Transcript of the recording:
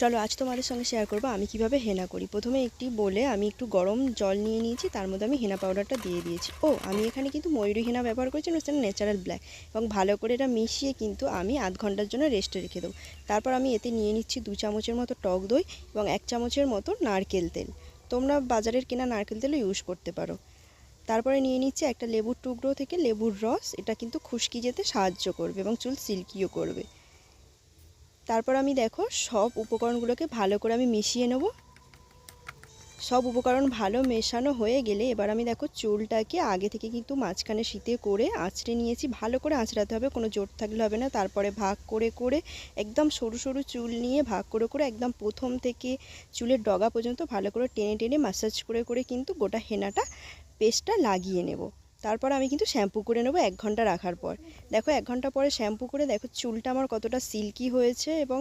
চলো আজ তোমাদের সঙ্গে শেয়ার করবো আমি কিভাবে হেনা করি। প্রথমে একটি বলে আমি একটু গরম জল নিয়ে নিয়েছি, তার মধ্যে আমি হেনা পাউডারটা দিয়ে দিয়েছি। আমি এখানে কিন্তু ময়ূরী হেনা ব্যবহার করেছি, সেটা ন্যাচারাল ব্ল্যাক। এবং ভালো করে এটা মিশিয়ে কিন্তু আমি আধ ঘন্টার জন্য রেস্টে রেখে দেবো। তারপর আমি এতে নিয়ে নিচ্ছি 2 চামচের মতো টক দই এবং 1 চামচের মতো নারকেল তেল। তোমরা বাজারের কেনা নারকেল তেলও ইউজ করতে পারো। তারপরে নিয়ে নিচ্ছি একটা লেবুর টুকরো থেকে লেবুর রস, এটা কিন্তু খুশকি যেতে সাহায্য করবে এবং চুল সিল্কিও করবে। তারপর আমি দেখো সব উপকরণগুলোকে ভালো করে আমি মিশিয়ে নেব। সব উপকরণ ভালো মেশানো হয়ে গেলে এবার আমি দেখো চুলটাকে আগে থেকে কিন্তু মাঝখানে শীতে করে আঁচড়ে নিয়েছি। ভালো করে আঁচড়াতে হবে, কোনো জোট থাকলে হবে না। তারপরে ভাগ করে করে একদম সরু সরু চুল নিয়ে ভাগ করে করে একদম প্রথম থেকে চুলের ডগা পর্যন্ত ভালো করে টেনে টেনে ম্যাসাজ করে করে কিন্তু গোটা হেনাটা পেস্টটা লাগিয়ে নেব। তারপর আমি কিন্তু শ্যাম্পু করে নেব 1 ঘন্টা রাখার পর। দেখো 1 ঘন্টা পরে শ্যাম্পু করে দেখো চুলটা আমার কতটা সিল্কি হয়েছে এবং